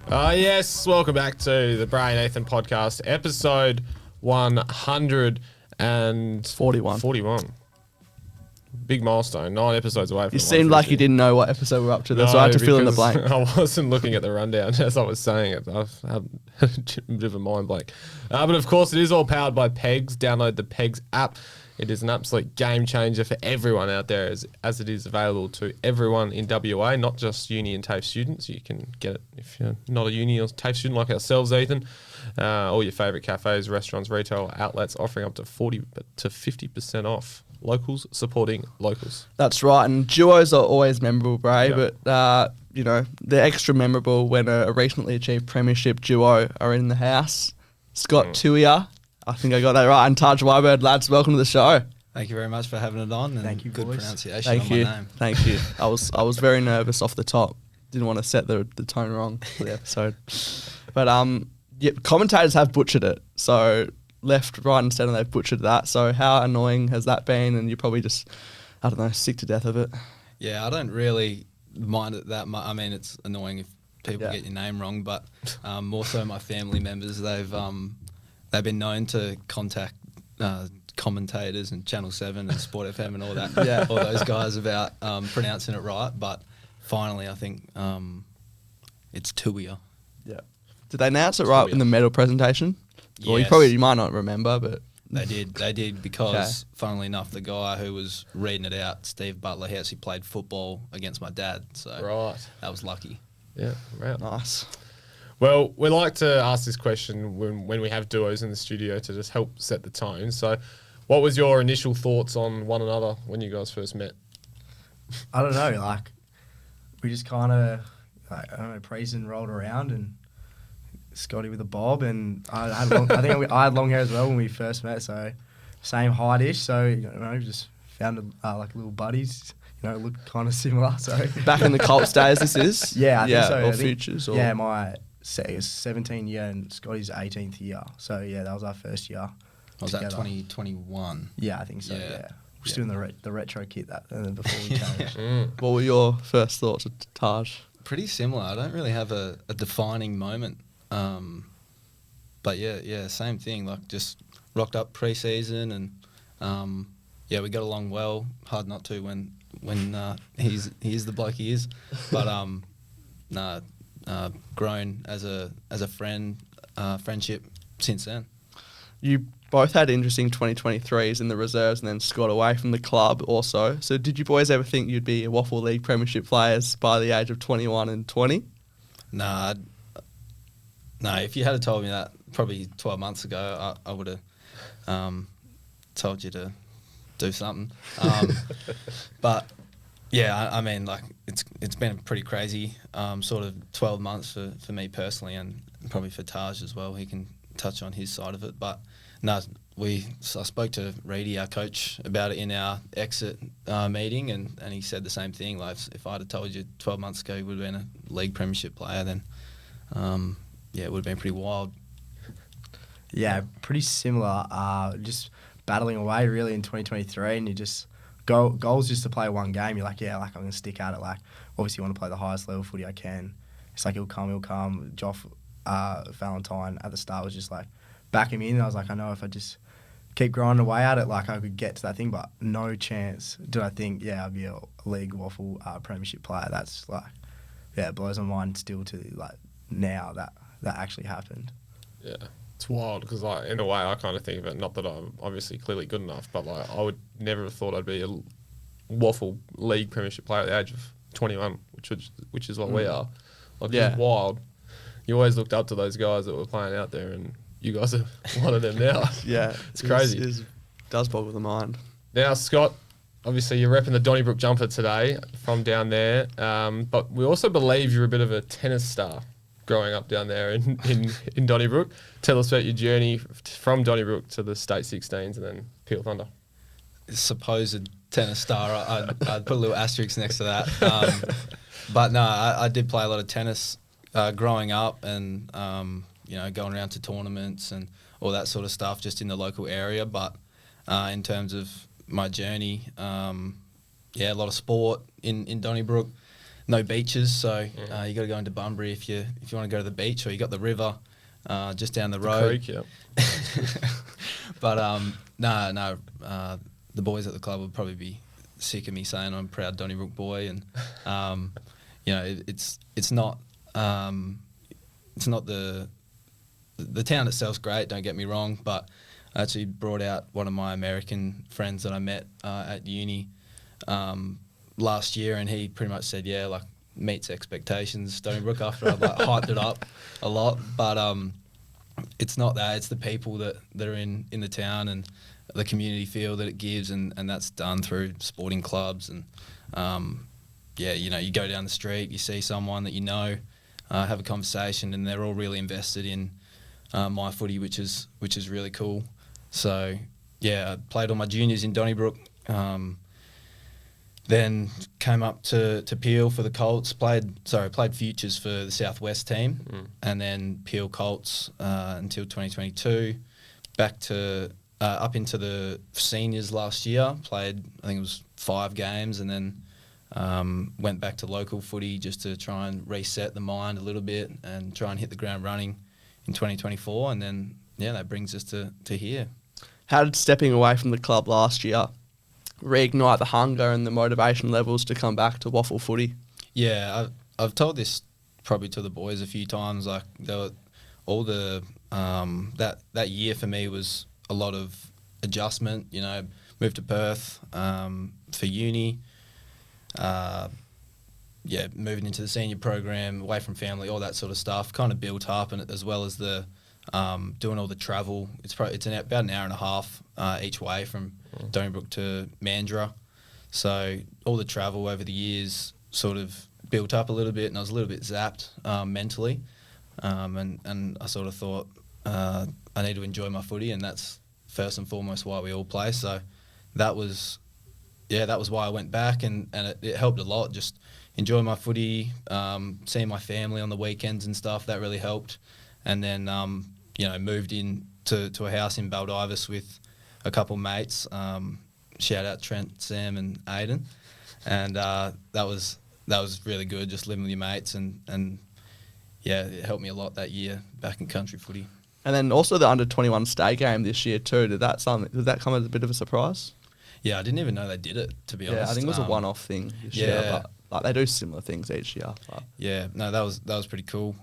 Yes, welcome back to the Bray and Nathan podcast, episode 141. Big milestone, 9 episodes away from You seemed like you didn't know what episode we're up to, so I had to fill in the blank. I wasn't looking at the rundown as I was saying it. I've had a bit of a mind blank. But of course, it is all powered by Pegs. Download the Pegs app. It is an absolute game changer for everyone out there as it is available to everyone in WA, not just uni and TAFE students. You can get it if you're not a uni or TAFE student like ourselves, Ethan. All your favourite cafes, restaurants, retail outlets offering up to 40 to 50% off. Locals supporting locals. That's right, and duos are always memorable, Bray, but they're extra memorable when a recently achieved premiership duo are in the house. Scott Tuia, I think I got that right, and Taj Wyburd. Lads, welcome to the show. Thank you very much for having it on. And thank you, good boys. pronunciation on my name. Thank you. I was very nervous off the top. Didn't want to set the tone wrong for the episode. But commentators have butchered it. So left, right, and centre, they've butchered that. So how annoying has that been? And you're probably just, I don't know, sick to death of it. Yeah, I don't really mind it that much. I mean, it's annoying if people get your name wrong, but more so my family members, they've been known to contact commentators and Channel 7 and Sport FM and all that, all those guys about pronouncing it right. But finally, I think it's Tuia. Yeah. Did they announce it right in the medal presentation? Yes. Well, you might not remember, but They did because, funnily enough, the guy who was reading it out, Steve Butler, he actually played football against my dad. So that was lucky. Yeah, right. Nice. Well, we like to ask this question when we have duos in the studio to just help set the tone. So what was your initial thoughts on one another when you guys first met? I don't know, we just kind of, pre-season rolled around and Scotty with a bob, and I had long hair as well when we first met, so same height-ish, so just found little buddies, looked kind of similar. So back in the Colts days, this is I think so. Or futures, or my 17 year and Scotty's 18th year, so that was our first year. Was that 2021? Yeah, I think so. Yeah. We're still in the retro kit before we changed. What were your first thoughts of Taj? Pretty similar. I don't really have a defining moment. But same thing. Just rocked up pre-season, and we got along well. Hard not to when he is the bloke he is. But grown as a friend, friendship since then. You both had interesting 2023s in the reserves, and then Scott away from the club also. So did you boys ever think you'd be Waffle League premiership players by the age of 21 and 20? Nah. No, if you had told me that probably 12 months ago, I would have told you to do something. But I mean, it's been a pretty crazy sort of 12 months for me personally, and probably for Taj as well. He can touch on his side of it. But no, I spoke to Reedy, our coach, about it in our exit meeting, and he said the same thing. If I'd have told you 12 months ago you would have been a league premiership player, then it would have been pretty wild. Yeah, pretty similar. Just battling away really in 2023, and you just goals just to play one game. You're I'm going to stick at it. Obviously, you want to play the highest level footy I can. It's he'll come. Joff Valentine at the start was just back him in. And I was I know if I just keep grinding away at it, I could get to that thing, but no chance did I think, I'd be a league waffle premiership player. That's it blows my mind still to now that actually happened. Yeah, it's wild because in a way I kind of think of it, not that I'm obviously clearly good enough, but I would never have thought I'd be a waffle league premiership player at the age of 21, which is what we are. It's wild. You always looked up to those guys that were playing out there, and you guys are one of them now. It's crazy. It does boggle the mind. Now, Scott, obviously you're repping the Donnybrook jumper today from down there, but we also believe you're a bit of a tennis star growing up down there in Donnybrook. Tell us about your journey from Donnybrook to the State 16s and then Peel Thunder. Supposed tennis star, I'd put a little asterisk next to that. But no, I did play a lot of tennis growing up, and going around to tournaments and all that sort of stuff just in the local area. But in terms of my journey, a lot of sport in Donnybrook. no beaches, so you got to go into Bunbury if you want to go to the beach, or you got the river just down the road. Creek, yeah. But the boys at the club would probably be sick of me saying I'm a proud Donnybrook boy, and it's not the town itself's great. Don't get me wrong, but I actually brought out one of my American friends that I met at uni last year, and he pretty much said, yeah, like meets expectations, Donnybrook, after I've like hyped it up a lot. But it's not that, it's the people that are in the town and the community feel that it gives, and that's done through sporting clubs. And you go down the street, you see someone that have a conversation, and they're all really invested in my footy, which is really cool. So yeah, I played all my juniors in Donnybrook, then came up to Peel for the Colts, played futures for the Southwest team, and then Peel Colts until 2022, back to up into the seniors last year, played I think it was 5 games, and then went back to local footy just to try and reset the mind a little bit and try and hit the ground running in 2024, and then that brings us to here. How did stepping away from the club last year reignite the hunger and the motivation levels to come back to waffle footy? Yeah, I've told this probably to the boys a few times. Like all the that year for me was a lot of adjustment. Moved to Perth for uni. Moving into the senior program, away from family, all that sort of stuff, kind of built up, and as well as the doing all the travel. It's about an hour and a half each way from Donnybrook to Mandurah. So all the travel over the years sort of built up a little bit, and I was a little bit zapped mentally. And I sort of thought I need to enjoy my footy, and that's first and foremost why we all play. So that was why I went back, and it helped a lot. Just enjoy my footy, seeing my family on the weekends and stuff. That really helped. And then moved in to a house in Baldivis with a couple mates. Shout out Trent, Sam, and Aiden. And that was really good, just living with your mates, and it helped me a lot that year back in country footy. And then also the under-21 stay game this year too. Did that come as a bit of a surprise? Yeah, I didn't even know they did it, to be honest. Yeah, I think it was a one-off thing this year, but they do similar things each year. But. Yeah, no, that was pretty cool.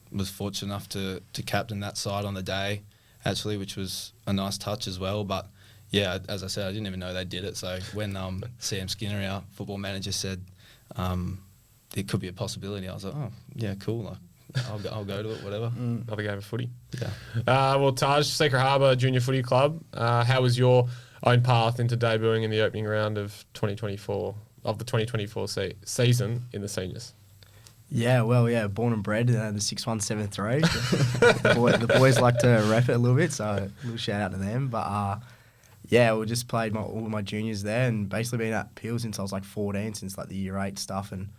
Was fortunate enough to captain that side on the day, actually, which was a nice touch as well. But yeah, as I said, I didn't even know they did it. So when Sam Skinner, our football manager, said it could be a possibility, I was like, oh yeah, cool. Like, I'll go to it, whatever. Another game of footy. Yeah. Well, Taj, Secret Harbour Junior Footy Club. How was your own path into debuting in the opening round of 2024 season in the seniors? Yeah, born and bred the 6173. The boys like to rep it a little bit, so a little shout out to them. But we just played all my juniors there, and basically been at Peel since I was like 14, since like the year 8 stuff, and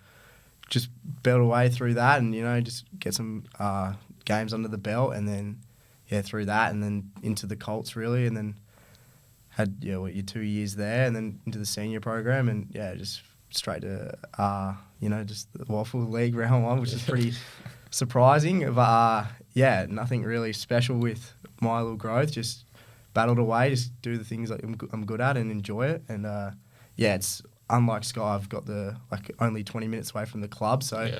just built away through that, and just get some games under the belt, and then through that, and then into the Colts really, and then had your 2 years there, and then into the senior program, and just straight to just the Waffle League round 1, which is pretty surprising. But nothing really special with my little growth. Just battled away, just do the things that I'm good at and enjoy it. And it's unlike Sky. I've got only 20 minutes away from the club, so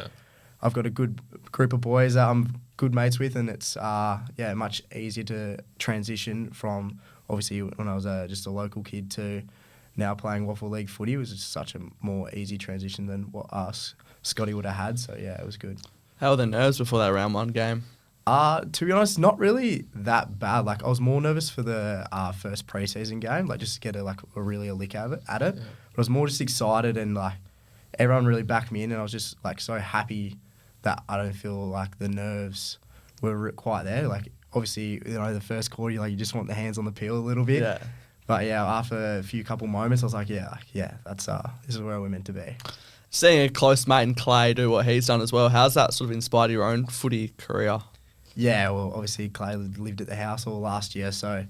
I've got a good group of boys that I'm good mates with, and it's much easier to transition from obviously when I was just a local kid to now playing Waffle League footy. Was just such a more easy transition than what Scotty would have had. So it was good. How were the nerves before that round 1 game? To be honest, not really that bad. Like, I was more nervous for the first preseason game, like just to get a lick at it. But I was more just excited, and like everyone really backed me in, and I was just like so happy that I don't feel like the nerves were quite there. Like, obviously, the first quarter, you just want the hands on the peel a little bit. Yeah. But after a couple moments, I was like, that's this is where we're meant to be. Seeing a close mate in Clay do what he's done as well, how's that sort of inspired your own footy career? Yeah, well, obviously Clay lived at the house all last year, so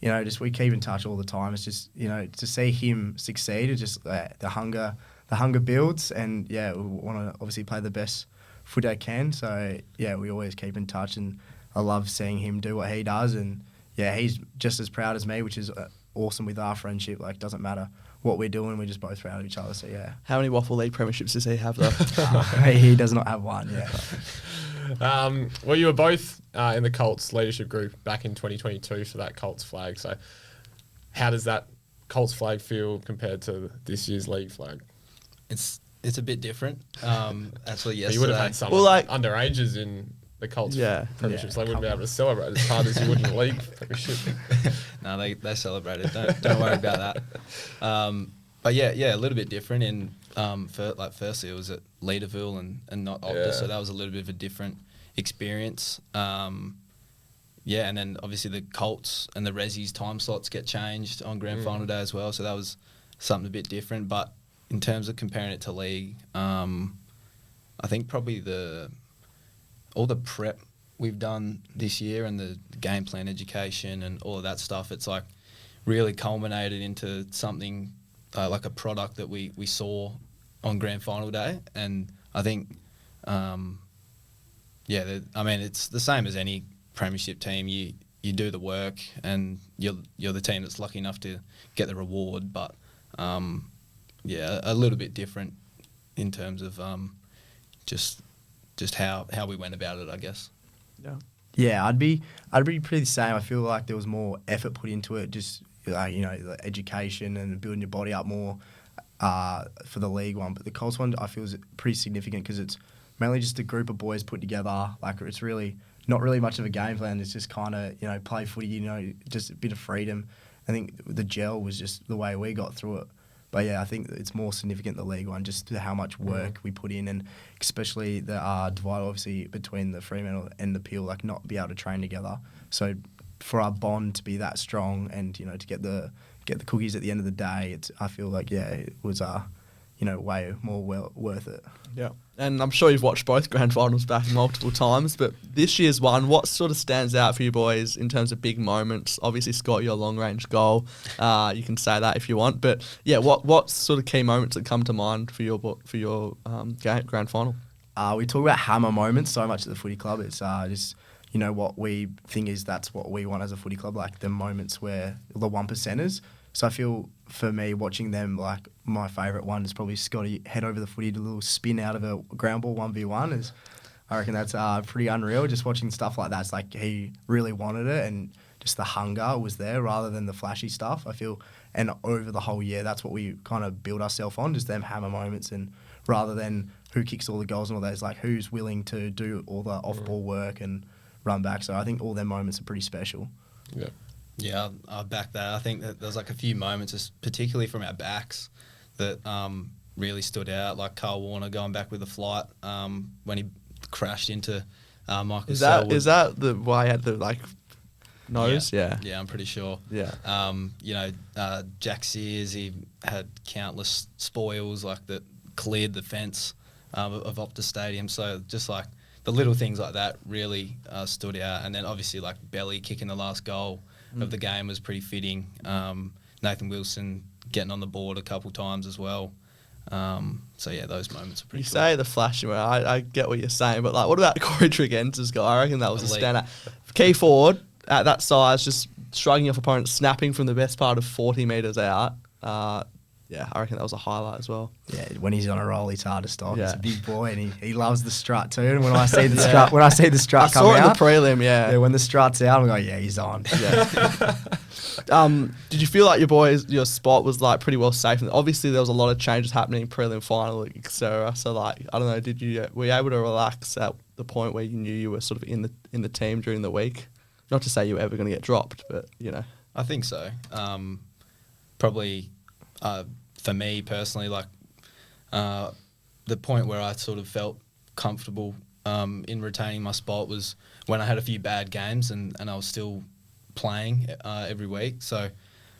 just we keep in touch all the time. It's just to see him succeed, it's just the hunger the hunger builds, and yeah, we want to obviously play the best footy I can. So yeah, we always keep in touch, and I love seeing him do what he does, and yeah, he's just as proud as me, which is awesome with our friendship. Like, doesn't matter what we're doing, we're just both proud of each other. So yeah. How many Waffle League premierships does he have though? He does not have one. Yeah. Well, you were both in the Colts leadership group back in 2022 for that Colts flag. So, how does that Colts flag feel compared to this year's league flag? It's a bit different. Actually, yesterday. You would have had some underages in the Colts premiership, so they wouldn't be able to celebrate as hard as you would in the league premiership. No, they celebrated. Don't worry about that. But yeah, a little bit different. In firstly, it was at Leaderville and not Optus, so that was a little bit of a different experience. And then obviously the Colts and the Rezzies time slots get changed on grand final day as well, so that was something a bit different. But in terms of comparing it to league, I think probably all the prep we've done this year and the game plan education and all of that stuff, it's like really culminated into something like a product that we saw on grand final day. And I think, it's the same as any premiership team. You do the work and you're the team that's lucky enough to get the reward, but a little bit different in terms of just how we went about it, I guess. Yeah, I'd be pretty the same. I feel like there was more effort put into it, just the education and building your body up more for the league one. But the Colts one, I feel, is pretty significant because it's mainly just a group of boys put together. Like, it's really not really much of a game plan. It's just kind of play footy, just a bit of freedom. I think the gel was just the way we got through it. But yeah, I think it's more significant, the league one, just how much work we put in, and especially the divide obviously between the Fremantle and the Peel, like not be able to train together. So for our bond to be that strong and to get the cookies at the end of the day, I feel like it was way more worth it. Yeah, and I'm sure you've watched both grand finals back multiple times, but this year's one, what sort of stands out for you boys in terms of big moments? Obviously, Scott, your long range goal, you can say that if you want, but yeah, what sort of key moments that come to mind for your grand final? We talk about hammer moments so much at the footy club. It's just what we think is that's what we want as a footy club, like the moments where the 1%ers. So I feel, for me, watching them, like, my favourite one is probably Scotty head over the footy, do a little spin out of a ground ball 1v1. I reckon that's pretty unreal. Just watching stuff like that, it's like he really wanted it, and just the hunger was there rather than the flashy stuff, I feel. And over the whole year, that's what we kind of build ourselves on, just them hammer moments, and rather than who kicks all the goals and all that, it's like who's willing to do all the off-ball work and run back. So I think all them moments are pretty special. Yeah. Yeah, I back that. I think that there's like a few moments, particularly from our backs, that really stood out. Like Carl Warner going back with the flight when he crashed into Michael Selwood. Is that the why he had the nose? Yeah, I'm pretty sure. Yeah. Jack Sears, he had countless spoils that cleared the fence of Optus Stadium. So just like the little things like that really stood out. And then obviously like Belly kicking the last goal of the game was pretty fitting. Nathan Wilson getting on the board a couple times as well. So yeah, those moments are pretty cool. Say the flash, I get what you're saying, but what about Corey Trigenta's goal? I reckon that was a standout. Key forward at that size, just shrugging off opponents, snapping from the best part of 40 metres out. Yeah, I reckon that was a highlight as well. Yeah, when he's on a roll, he's hard to stop. Yeah. He's a big boy, and he loves the strut too. And when I see the strut, come out, I saw it in the prelim. Yeah, when the strut's out, I'm like, yeah, he's on. Yeah. Did you feel like your spot was pretty well safe? And obviously, there was a lot of changes happening in prelim, final, etc. So I don't know, were you able to relax at the point where you knew you were sort of in the team during the week? Not to say you were ever going to get dropped, but I think so. Probably. For me personally, the point where I sort of felt comfortable in retaining my spot was when I had a few bad games and I was still playing every week. So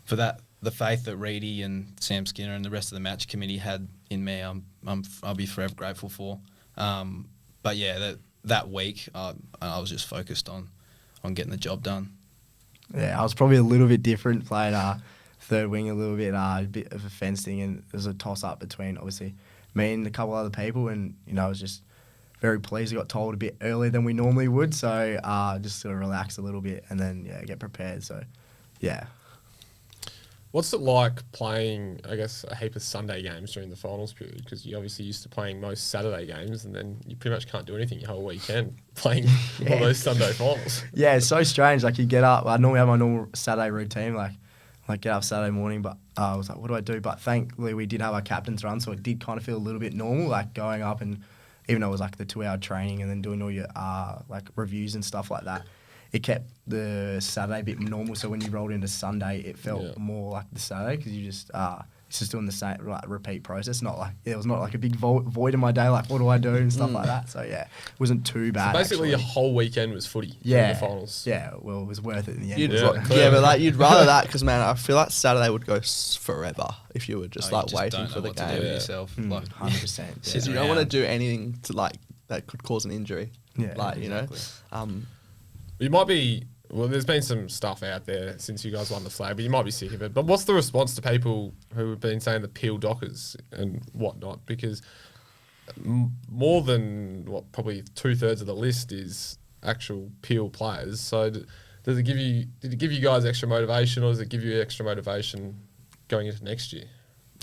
for that, the faith that Reedy and Sam Skinner and the rest of the match committee had in me, I'll be forever grateful for. But yeah, that week I was just focused on getting the job done. Yeah, I was probably a little bit different playing third wing a little bit, a bit of a fence thing, and there was a toss up between obviously me and a couple other people, and I was just very pleased. I got told a bit earlier than we normally would, so just sort of relax a little bit and then get prepared. So yeah. What's it like playing, I guess, a heap of Sunday games during the finals period? Because you obviously used to playing most Saturday games, and then you pretty much can't do anything your whole weekend playing all those Sunday finals. Yeah, it's so strange. Like you get up. I normally have my normal Saturday routine, like get up Saturday morning, but I was like, what do I do? But thankfully we did have our captain's run, so it did kind of feel a little bit normal, like going up, and even though it was like the 2-hour training and then doing all your like reviews and stuff like that, it kept the Saturday a bit normal. So when you rolled into Sunday, it felt more like the Saturday because you just it's just doing the same like repeat process. Not like there was not like a big void in my day. Like what do I do and stuff like that. So yeah, it wasn't too bad. So basically, your whole weekend was footy. During the finals. Yeah, well, it was worth it in the end. But like you'd rather that because man, I feel like Saturday would go forever if you were just like waiting for the game. Yourself, like 100%. You don't want to do anything to like that could cause an injury. Yeah, like exactly. You might be. Well, there's been some stuff out there since you guys won the flag, but you might be sick of it. But what's the response to people who have been saying the Peel Dockers and whatnot? Because more than probably 2/3 of the list is actual Peel players. So does it give you? Did it give you guys extra motivation, or does it give you extra motivation going into next year?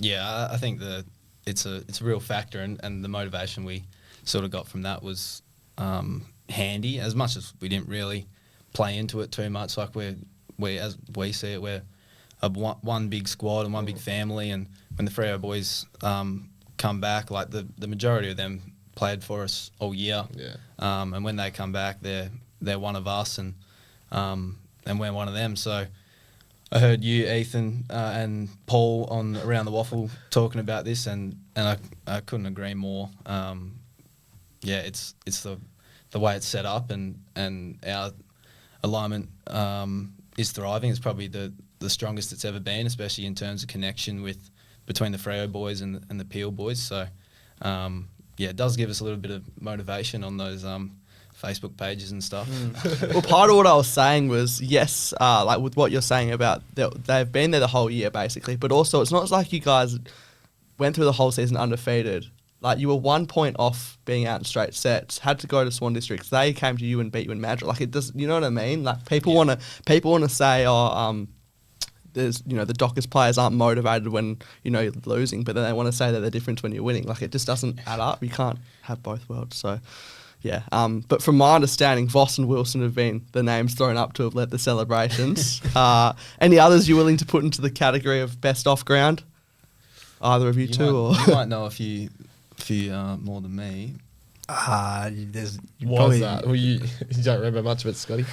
Yeah, I think it's a real factor, and the motivation we sort of got from that was handy. As much as we didn't really play into it too much, like we as we see it, we're one big squad and one big family, and when the Freo boys come back, like the majority of them played for us all year, and when they come back, they're one of us, and we're one of them. So I heard you, Ethan, and Paul on Around the Waffle talking about this, and I couldn't agree more. It's the way it's set up, and our alignment is thriving. It's probably the strongest it's ever been, especially in terms of connection between the Freo boys and the Peel boys. So, it does give us a little bit of motivation on those Facebook pages and stuff. Well, part of what I was saying was, yes, like with what you're saying about they've been there the whole year, basically, but also it's not like you guys went through the whole season undefeated. Like, you were 1 point off being out in straight sets, had to go to Swan Districts. They came to you and beat you in Madrid. Like, it does, you know what I mean? Like, people want to say, there's, the Dockers players aren't motivated when, you're losing, but then they want to say they're the difference when you're winning. Like, it just doesn't add up. You can't have both worlds. So, yeah. But from my understanding, Voss and Wilson have been the names thrown up to have led the celebrations. Any others you're willing to put into the category of best off ground? Either of you two? Or you might know a few more than me. There's Was that? Well, you don't remember much of it, Scotty?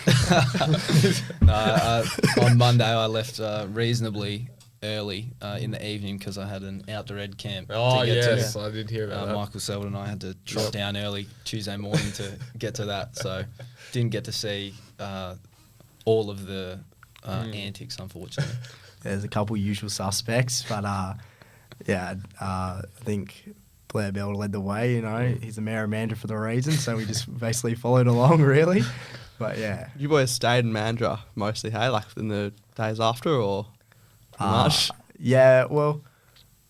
No, on Monday I left reasonably early in the evening because I had an outdoor ed camp. Oh, to get yes, to. I did hear about that. Michael Selwood and I had to trot down early Tuesday morning to get to that, so didn't get to see all of the antics, unfortunately. There's a couple usual suspects, but I think Blair Bell led the way. He's the mayor of Mandurah for the reason, so we just basically followed along, really. But yeah, you boys stayed in Mandurah mostly, hey? Like in the days after, or much? Yeah, well,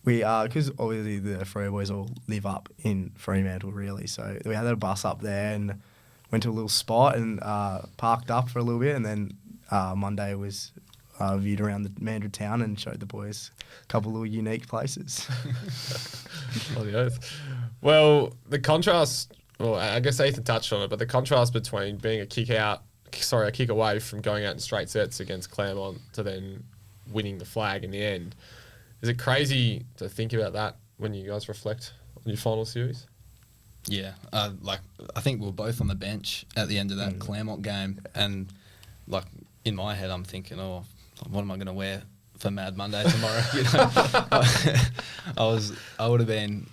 we because obviously the Freo boys all live up in Fremantle, really. So we had a bus up there and went to a little spot and parked up for a little bit, and then Monday was viewed around the Mandurah town and showed the boys a couple of unique places. Bloody oath. Well, the contrast, well, I guess Ethan touched on it, but the contrast between being a kick away from going out in straight sets against Claremont to then winning the flag in the end. Is it crazy to think about that when you guys reflect on your final series? Yeah, I think we were both on the bench at the end of that Claremont game, and like in my head, I'm thinking, what am I going to wear for Mad Monday tomorrow? I would have been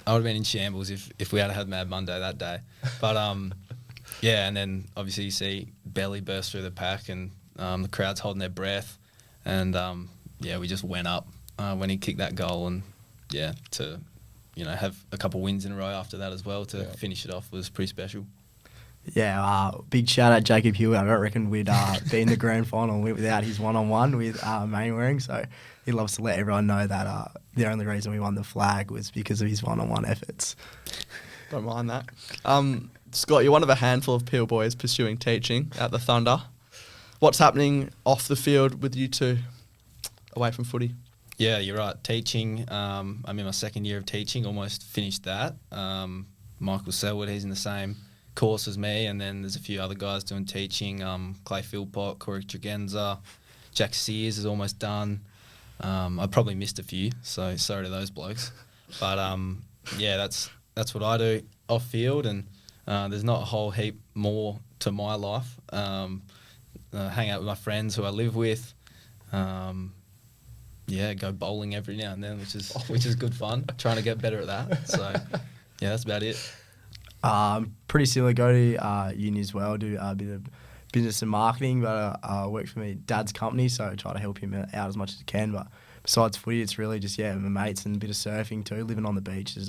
in shambles if we had Mad Monday that day. But and then obviously you see Belly burst through the pack, and the crowd's holding their breath, and we just went up when he kicked that goal, and to have a couple wins in a row after that as well to finish it off was pretty special. Yeah, big shout out Jacob Hewitt. I don't reckon we'd be in the grand final without his one-on-one with Mainwaring. So he loves to let everyone know that the only reason we won the flag was because of his one-on-one efforts. Don't mind that. Scott, you're one of a handful of Peel boys pursuing teaching at the Thunder. What's happening off the field with you two away from footy? Yeah, you're right. Teaching, I'm in my second year of teaching, almost finished that. Michael Selwood, he's in the same course as me, and then there's a few other guys doing teaching. Clay Philpott, Corey Tregenza, Jack Sears is almost done. I probably missed a few, so sorry to those blokes. But yeah, that's what I do off field, and there's not a whole heap more to my life. Hang out with my friends who I live with. Yeah, go bowling every now and then, which is good fun. Trying to get better at that. So yeah, that's about it. Pretty similar. Go to uni as well. Do a bit of business and marketing, but I work for my dad's company, so I try to help him out as much as I can. But besides footy, it's really just my mates and a bit of surfing too. Living on the beach is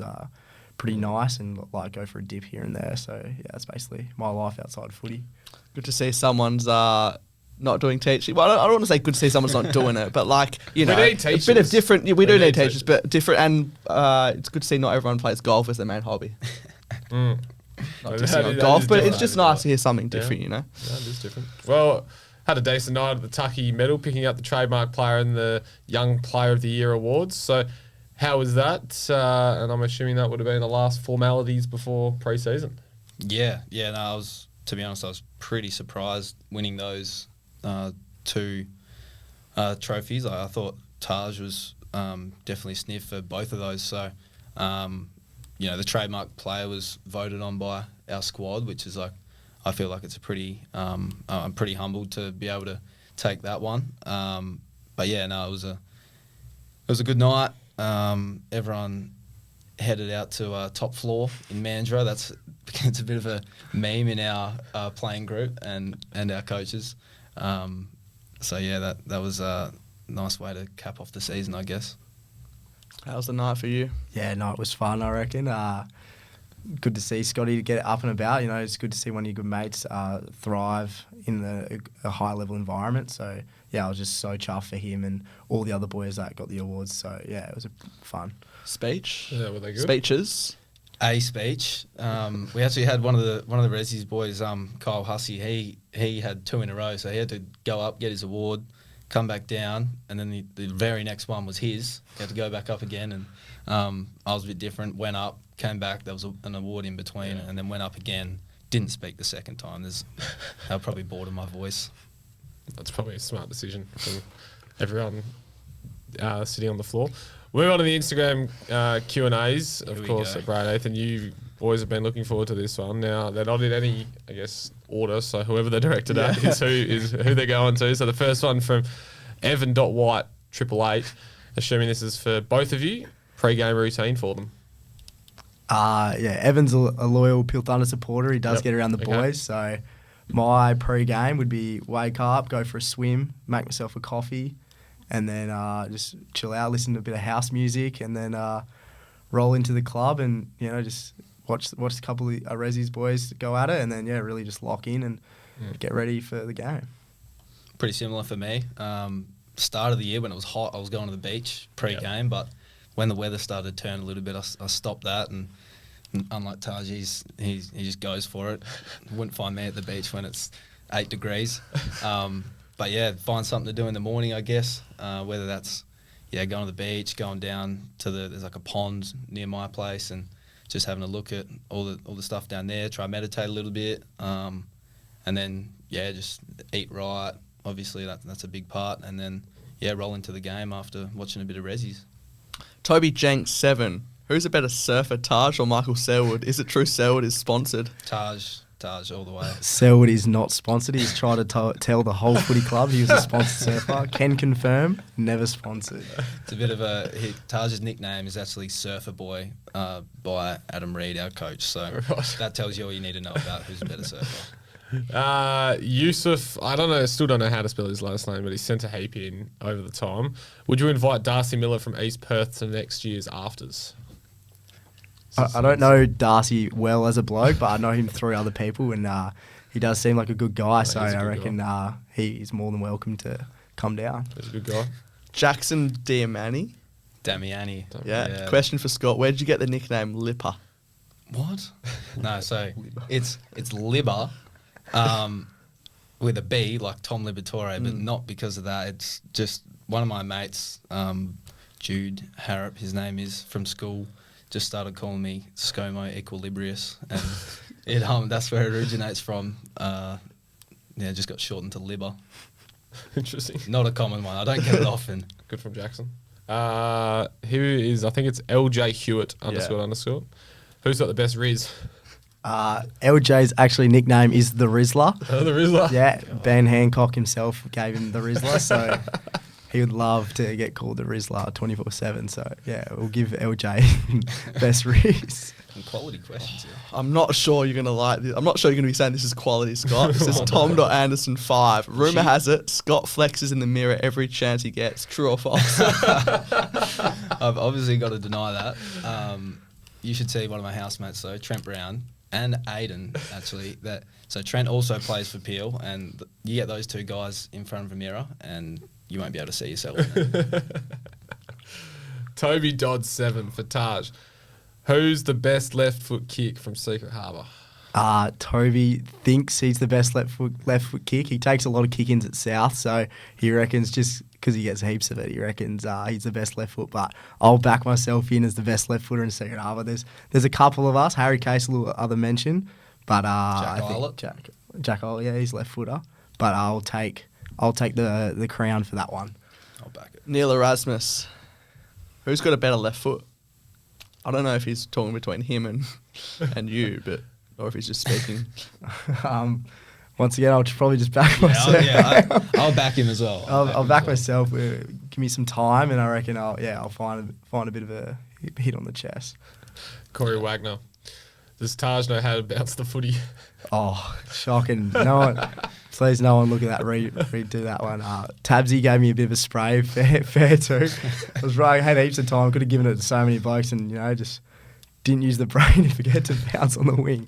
pretty nice, and like go for a dip here and there. So yeah, that's basically my life outside footy. Good to see someone's not doing teaching. Well, I don't want to say good to see someone's not doing it, but like, you know, need a bit of different. Yeah, we do need teachers, but different. And it's good to see not everyone plays golf as their main hobby. Not just golf, but it's just nice to hear something different, you know. Yeah, it is different. Well, had a decent night at the Tucky Medal, picking up the trademark player and the Young Player of the Year awards. So, how was that? And I'm assuming that would have been the last formalities before pre-season. Yeah. No, to be honest, I was pretty surprised winning those two trophies. I thought Taj was definitely sniff for both of those. So, you know, the trademark player was voted on by our squad, which is like, I feel like it's a pretty, I'm pretty humbled to be able to take that one. But yeah, no, it was a good night. Everyone headed out to top floor in Mandurah. It's a bit of a meme in our playing group and our coaches. So yeah, that was a nice way to cap off the season, I guess. How's the night for you? Yeah, no, it was fun, I reckon. Good to see Scotty get up and about. You know, it's good to see one of your good mates thrive in a high-level environment. So, yeah, I was just so chuffed for him and all the other boys that got the awards. So, yeah, it was fun. Speech? Yeah, were they good? Speeches? A speech. We actually had one of the Resi's boys, Kyle Hussey. He had two in a row, so he had to go up, get his award, come back down, and then the very next one was his. He had to go back up again, and I was a bit different. Went up, came back. There was an award in between, and then went up again. Didn't speak the second time. They were probably bored of my voice. That's probably a smart decision from everyone sitting on the floor. Moving on to the Instagram Q&As, of course, at Bray. Nathan, you boys have been looking forward to this one. Now, they're not in any, I guess, order, so whoever they're directed at is who they're going to. So the first one from Evan.White, 888, assuming this is for both of you, pre-game routine for them. Yeah, Evan's a loyal Peel Thunder supporter. He does get around the boys, so my pre-game would be wake up, go for a swim, make myself a coffee, and then just chill out, listen to a bit of house music, and then roll into the club and, you know, just watch a couple of Resi's boys go at it, and then, yeah, really just lock in and get ready for the game. Pretty similar for me. Start of the year when it was hot, I was going to the beach pre-game, but when the weather started to turn a little bit, I stopped that, and unlike Taj, he just goes for it. Wouldn't find me at the beach when it's 8 degrees. But yeah, find something to do in the morning, I guess. Whether that's going to the beach, going down to there's like a pond near my place, and just having a look at all the stuff down there. Try meditate a little bit, and then just eat right. Obviously, that's a big part, and then roll into the game after watching a bit of Resi's. Toby Jenks 7. Who's a better surfer, Taj or Michael Selwood? Is it true Selwood is sponsored? Taj all the way. Selwood is not sponsored. He's tried to tell the whole footy club he was a sponsored surfer. Can confirm, never sponsored. It's a bit of Taj's nickname is actually Surfer Boy by Adam Reid, our coach. So that tells you all you need to know about who's a better surfer. Yusuf, still don't know how to spell his last name, but he sent a heap in over the time. Would you invite Darcy Miller from East Perth to next year's afters? I don't know Darcy well as a bloke, but I know him through other people, and he does seem like a good guy. So he's a I good reckon he's more than welcome to come down. He's a good guy. Jackson Diamani. Damiani. Yeah. Question for Scott. Where did you get the nickname Lipper? What? No, so it's Libber, with a B, like Tom Liberatore, but not because of that. It's just one of my mates, Jude Harrop, his name is, from school, just started calling me ScoMo Equilibrius, and that's where it originates from. Just got shortened to Libber. Interesting. Not a common one. I don't get it often. Good from Jackson. Who is, I think it's LJ Hewitt __. Who's got the best Riz? LJ's actually nickname is the Rizzler. The Rizzler? Yeah, Ben Hancock himself gave him the Rizzler, so he would love to get called the Rizzler 24/7. So yeah, we'll give LJ best Riz. Some quality questions here. I'm not sure you're going to like this. I'm not sure you're going to be saying this is quality, Scott. This is Tom.Anderson5. Rumour has it, Scott flexes in the mirror every chance he gets. True or false? I've obviously got to deny that. You should see one of my housemates, though, Trent Brown and Aiden, actually. So Trent also plays for Peel, and you get those two guys in front of a mirror, and you won't be able to see yourself in it. Toby Dodd 7 for Taj. Who's the best left foot kick from Secret Harbour? Toby thinks he's the best left foot kick. He takes a lot of kick-ins at South, so he reckons just because he gets heaps of it, he reckons he's the best left foot. But I'll back myself in as the best left footer in Secret Harbour. There's a couple of us. Harry Casel, other mention, but I think Jack Eilert, yeah, he's left footer. But I'll take the crown for that one. I'll back it. Neil Erasmus. Who's got a better left foot? I don't know if he's talking between him and you, or if he's just speaking. Once again, I'll probably just back myself. I'll back him as well. I'll back myself. Give me some time, and I reckon I'll find a bit of a hit on the chest. Corey Wagner. Does Taj know how to bounce the footy? Oh, shocking! Please, no one look at that. Redo that one. Tabsy gave me a bit of a spray. Fair too. I was right. I had heaps of time. Could have given it to so many blokes, and just didn't use the brain and forget to bounce on the wing.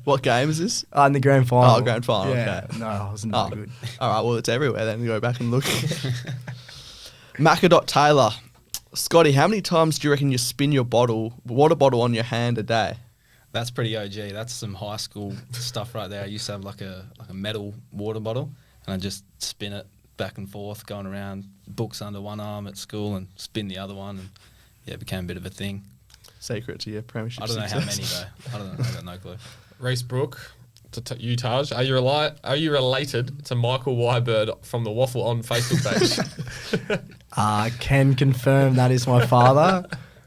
What game is this? In the grand final. Oh, grand final. Yeah. Okay. No, I wasn't that good. All right. Well, it's everywhere. Then go back and look. Macadot Taylor. Scotty, how many times do you reckon you spin your water bottle on your hand a day? That's pretty OG. That's some high school stuff right there. I used to have like a metal water bottle, and I just spin it back and forth, going around, books under one arm at school and spin the other one, and it became a bit of a thing. Secret to your premiership I don't know success. how many though. I don't know. I got no clue. Reece Brook to you, Taj. Are you related to Michael Wyburd from the Waffle On Facebook page? Can confirm that is my father.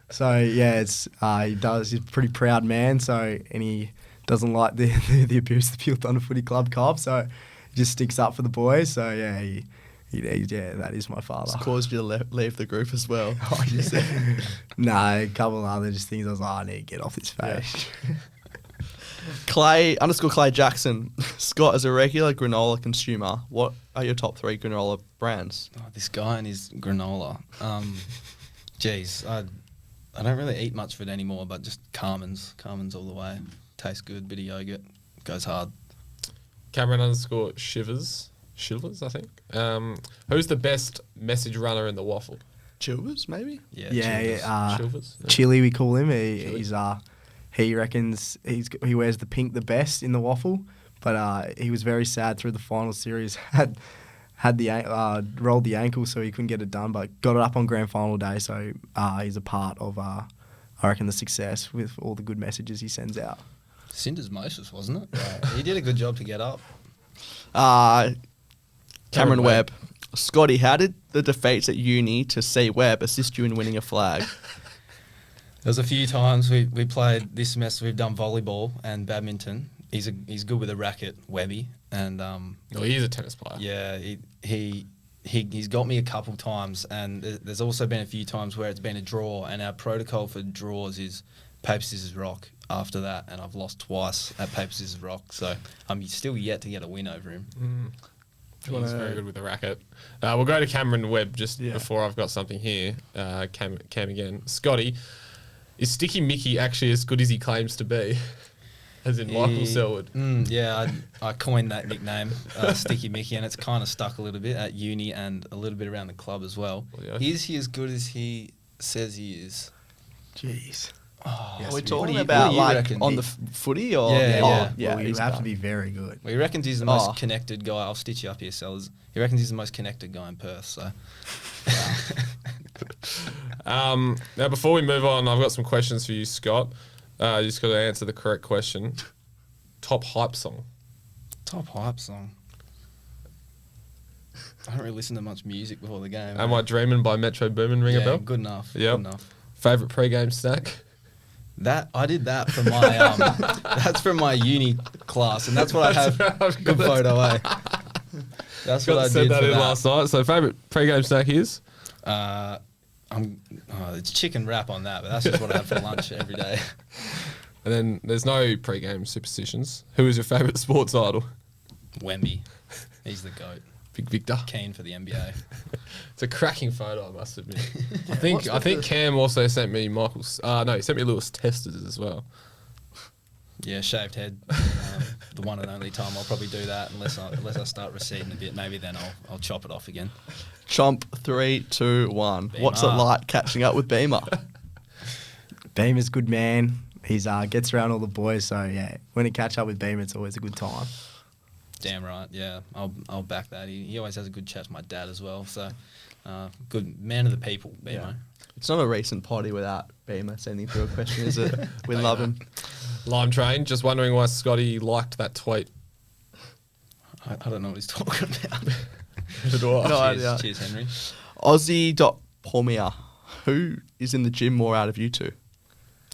So yeah, he's a pretty proud man. So and he doesn't like the abuse of the Peel Thunder Footy Club cop. So he just sticks up for the boys. So yeah, that is my father. It's caused you to leave the group as well. No, a couple of other just things. I was like, I need to get off this page. Yeah. Clay Jackson. Scott, as a regular granola consumer, what are your top 3 granola brands? Oh, this guy and his granola. Geez, I don't really eat much of it anymore, but just Carmen's all the way. Tastes good, bit of yogurt, goes hard. Cameron _Shivers, I think. Who's the best message runner in the Waffle? Chilvers, maybe? Yeah. Shivers? Chili, we call him. He reckons he wears the pink the best in the Waffle, but he was very sad through the final series. Had the rolled the ankle, so he couldn't get it done, but got it up on grand final day. So he's a part of I reckon the success with all the good messages he sends out. Cinders Moses, wasn't it? He did a good job to get up. Cameron Webb. Scotty, how did the defeats at uni to C Webb assist you in winning a flag? There's a few times we played this semester. We've done volleyball and badminton. He's good with a racket, Webby, and he's a tennis player. Yeah, he's got me a couple times, and there's also been a few times where it's been a draw, and our protocol for draws is paper scissors rock. After that, and I've lost twice at paper scissors rock, so I'm still yet to get a win over him. He's very good with the racket. We'll go to Cameron Webb before I've got something here. Cam again. Scotty, Is Sticky Mickey actually as good as he claims to be? As in Michael Selwood. Yeah, I coined that nickname, Sticky Mickey, and it's kind of stuck a little bit at uni and a little bit around the club as well. Yeah. Is he as good as he says he is? Jeez. Oh, Are we what talking do you about like reckon? on the footy or? Yeah, Oh, yeah. Well, you he's have to done. be very good. Well, he reckons he's the most Oh. connected guy. I'll stitch you up here, sellers. He reckons he's the most connected guy in Perth. So, Now, before we move on, I've got some questions for you, Scott. You just got to answer the correct question. Top hype song. top hype song. I don't really listen to much music before the game. Am I Dreaming by Metro Boomin ring a bell? Good enough. Yep. Good enough. Favorite pre-game snack? That I did that for my that's from my uni class, and that's what I have. Good photo, eh? That's what I Said did that for in that. last night. So favorite pre-game snack is? It's chicken wrap on that, but that's just what I have for lunch every day. And then there's no pre-game superstitions. Who is your favorite sports idol? Wemby, he's the goat. Big Victor. Keen for the NBA. It's a cracking photo, I must admit. I think Cam also sent me Michael's. No, he sent me Lewis Testers as well. Yeah, shaved head. The one and only time I'll probably do that unless I start receding a bit. Maybe then I'll chop it off again. Chomp 3, 2, 1. Beamer. What's it like catching up with Beamer? Beamer's good man. He's gets around all the boys, so yeah. When he catch up with Beamer, it's always a good time. Damn right, yeah. I'll back that. He always has a good chat to my dad as well. So, good man of the people, Beamo. Yeah. It's not a recent potty without Beamer sending through a question, is it? We love him. Lime Train, just wondering why Scotty liked that tweet. I don't know what he's talking about. Do I? No idea. Cheers, Henry. Aussie.Pomia. Who is in the gym more out of you two?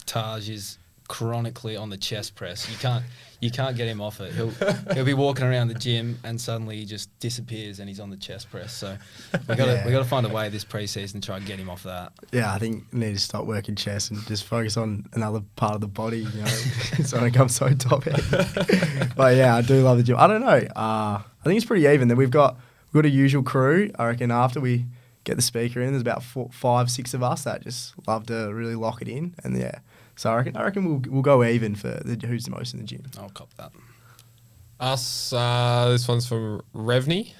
Taj is chronically on the chest press. You can't get him off it. He'll be walking around the gym and suddenly he just disappears and he's on the chest press. So we got to find a way this preseason to try and get him off that. Yeah, I think you need to stop working chest and just focus on another part of the body, you know, so it becomes so top heavy. But yeah, I do love the gym. I don't know. I think it's pretty even. Then we've got a usual crew. I reckon after we get the speaker in, there's about 4, 5, 6 of us that just love to really lock it in. And yeah, so I reckon we'll go even for who's the most in the gym. I'll cop that. Us, this one's from Revney,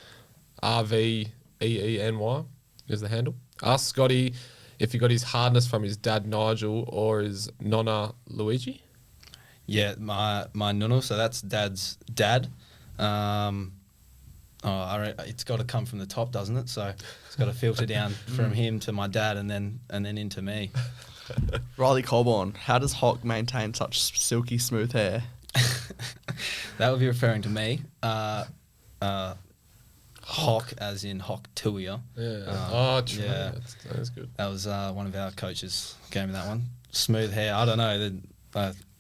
RVEENY is the handle. Ask Scotty if he got his hardness from his dad Nigel or his nonna Luigi. Yeah, my nunu, so that's dad's dad. It's got to come from the top, doesn't it? So it's got to filter down from him to my dad and then into me. Riley Colborn. How does Hok maintain such silky smooth hair? That would be referring to me. Hok, as in Hok Tuia. Yeah. True. Yeah. That's good. That was one of our coaches gave me that one. Smooth hair. I don't know.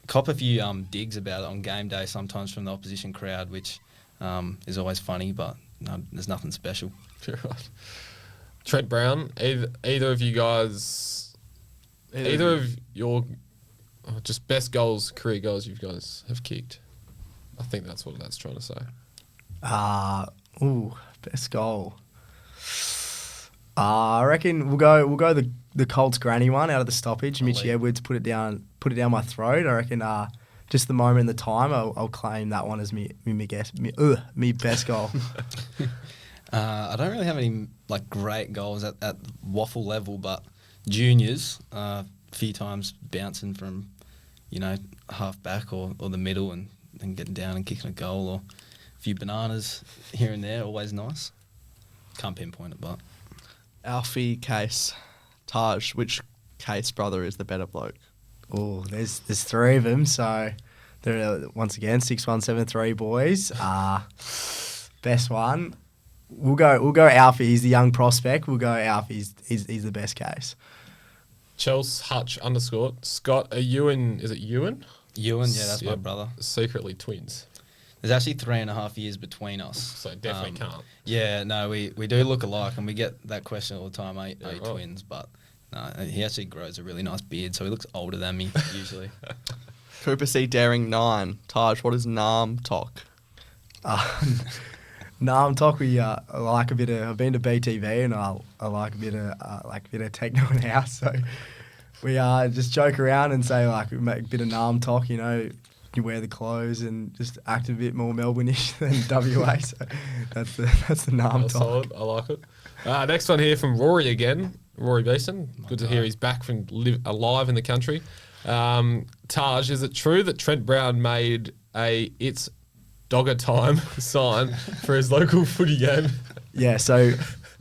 Cop a few digs about it on game day sometimes from the opposition crowd, which is always funny, but no, there's nothing special. Right. Trent Brown, either of you guys, either of your just best goals, career goals you guys have kicked. I think that's what that's trying to say. Best goal. I reckon we'll go the Colts granny one out of the stoppage. Mitchy Edwards put it down my throat. I reckon just the moment in the time, I'll claim that one as me best goal. I don't really have any like great goals at waffle level, but juniors, a few times bouncing from, half back or the middle and then getting down and kicking a goal, or a few bananas here and there, always nice. Can't pinpoint it, but Alfie, Case, Taj. Which Case brother is the better bloke? Oh, there's 3 of them, so they're once again 6173 boys. Best one. We'll go Alfie. He's the young prospect. We'll go Alfie. He's the best case. Chels Hutch _ Scott, are Ewan? Is it Ewan? Ewan, yeah, that's my brother. Secretly twins. There's actually 3.5 years between us. So definitely can't. Yeah, no, we do look alike, and we get that question all the time, are you right. twins? But no, he actually grows a really nice beard, so he looks older than me, usually. Cooper C. Daring 9. Taj, what is Narm Tok? Narm Tok, I like a bit of. I've been to BTV and I like a bit of techno and house. So we just joke around and say like we make a bit of Narm Tok, you know, you wear the clothes and just act a bit more Melbourne-ish than WA. So that's the Narm That's Tok. solid. I like it. Next one here from Rory again. Rory Beeson. Good to hear he's back from alive in the country. Taj, is it true that Trent Brown made a "It's Dogger Time" sign for his local footy game? Yeah, so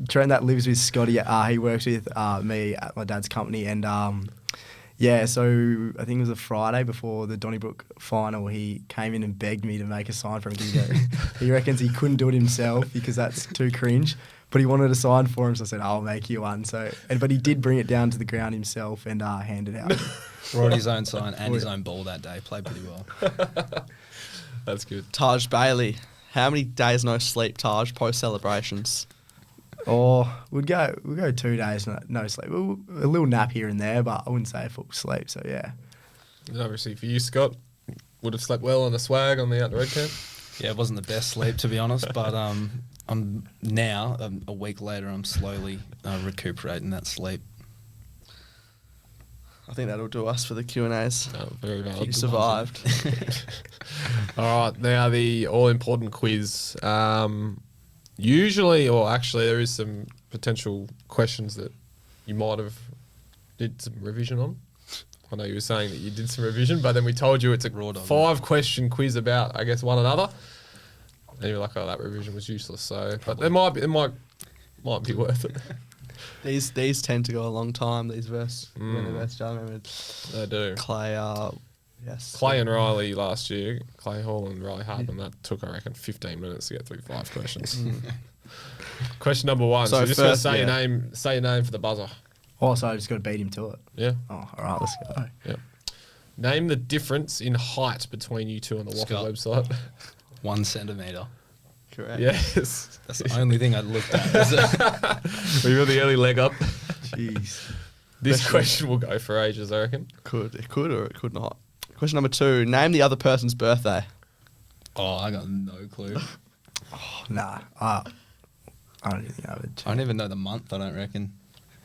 Trent that lives with Scotty, he works with me at my dad's company, and yeah, so I think it was a Friday before the Donnybrook final, he came in and begged me to make a sign for him. He reckons he couldn't do it himself because that's too cringe, but he wanted a sign for him, so I said, I'll make you one. But he did bring it down to the ground himself and hand it out. Brought his own sign and his own ball that day. Played pretty well. That's good. Taj Bailey. How many days no sleep, Taj, post celebrations? Or we'll go 2 days no sleep. A little nap here and there, but I wouldn't say full sleep. So yeah. And obviously for you, Scott, would have slept well on the swag on the out the red camp. Yeah, it wasn't the best sleep to be honest, but I'm now a week later. I'm slowly recuperating that sleep. I think that'll do us for the Q&As. No, very valid. You survived. All right, now the all-important quiz. Usually, or actually, there is some potential questions that you might have did some revision on. I know you were saying that you did some revision, but then we told you it's a Raw dog. 5-question quiz about, I guess, one another. And you were like, oh, that revision was useless. So, but it might be worth it. These tend to go a long time. These verse John. They do. Clay, yes. Clay and Riley last year, Clay Hall and Riley Hartman, that took, I reckon, 15 minutes to get through 5 questions. Question number 1. So, just going to say your name for the buzzer. Also, I just got to beat him to it. Yeah. Oh, all right, let's go. Yeah. Name the difference in height between you two on the Waffle website. 1 centimetre. Correct. Yes. That's the only thing I looked at. Were you on the early leg up? Jeez. This question will go for ages, I reckon. It could or it could not. Question number 2. Name the other person's birthday. Oh, I got no clue. Nah, I don't even know it. I don't even know the month. I don't reckon.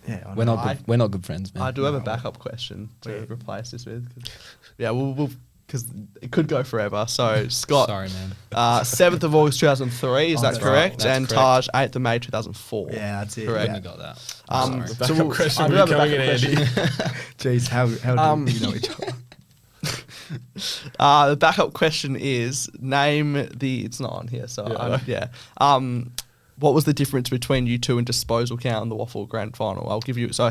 Yeah, I We're know. not good friends, man. I do have a backup question to replace this with. Yeah, we'll because it could go forever. So Scott, Sorry, man. 7th of August 2003, is that that's correct? right. And That's Taj, 8th of May 2004. Yeah, that's it. Correct. Wouldn't have got that. Um, Sorry. so Backup question I do will have be a coming in backup handy. question. Jeez, how do you know each other? The backup question is name the. It's not on here, so what was the difference between you two in disposal count in the Waffle Grand Final? I'll give you. So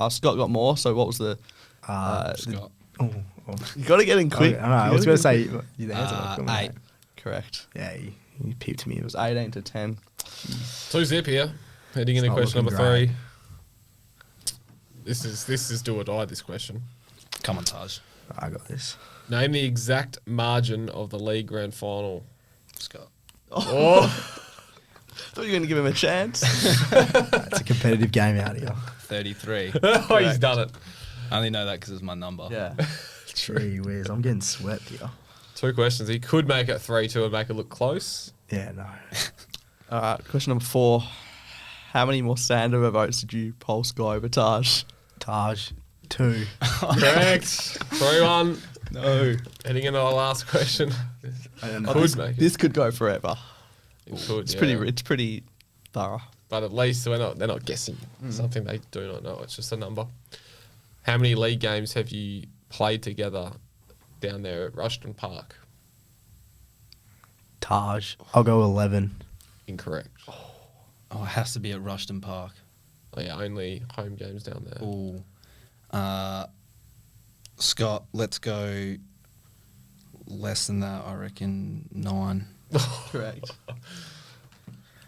Scott got more. So what was the? Scott. Oh, You got to get in quick. I know. I was going to say the answer. 8. Correct. Yeah, you peeped me. It was 18 to 10. 2-zip here. Heading into not question looking number 3. great. This is do or die, this question. Come on, Taj. I got this. Name the exact margin of the league grand final. Scott. Oh, Thought you were going to give him a chance. It's a competitive game out here. 33. oh he's done it. I only know that because it's my number. Yeah. Gee whiz, I'm getting swept here. 2 questions. He could make it 3-2 and make it look close. Yeah, no. All right. Question number 4. How many more Sandover votes did you poll Sky over Taj? Taj, 2. Correct. 3-1. No. Heading into our last question. And Could make it. This could go forever. It could, It's yeah. pretty thorough. But at least they're not guessing something they do not know. It's just a number. How many league games have you played together down there at Rushton Park? Taj, I'll go 11. Incorrect. Oh, it has to be at Rushton Park. Oh, yeah, only home games down there. Ooh. Scott, let's go less than that. I reckon 9. Correct.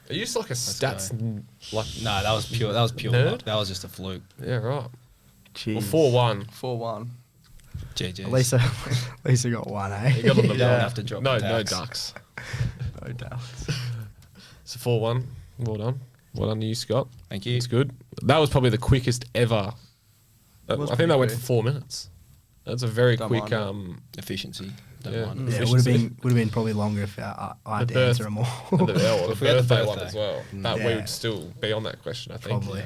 Are you just like a stats No, that was pure. That was pure. Nerd? Luck. That was just a fluke. Yeah, right. Jeez. Well, 4-1. 4-1. GG. At least I got 1, eh? You got on the You ball. don't have to drop no the ducks. No doubt. So 4-1. Well done. Well done to you, Scott. Thank you. It's good. That was probably the quickest ever. I was think pretty that went for quick. 4 minutes. That's a very Don't quick. mind Efficiency. Don't Yeah. mind. Yeah, it would have been probably longer if I had The to answer them all. and the, the If we had the birthday one birthday. as well. That we Yeah. would still be on that question, I think. Probably.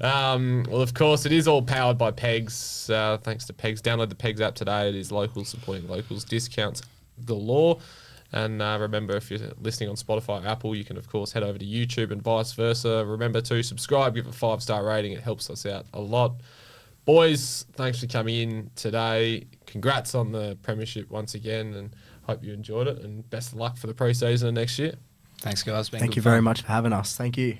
Well, of course, it is all powered by Pegs. Thanks to Pegs. Download the Pegs app today. It is locals supporting locals. Discounts galore. And remember, if you're listening on Spotify or Apple, you can, of course, head over to YouTube and vice versa. Remember to subscribe, give a 5-star rating. It helps us out a lot. Boys, thanks for coming in today. Congrats on the premiership once again, and hope you enjoyed it. And best of luck for the pre-season next year. Thanks, guys. Thank you very much for having us. Thank you.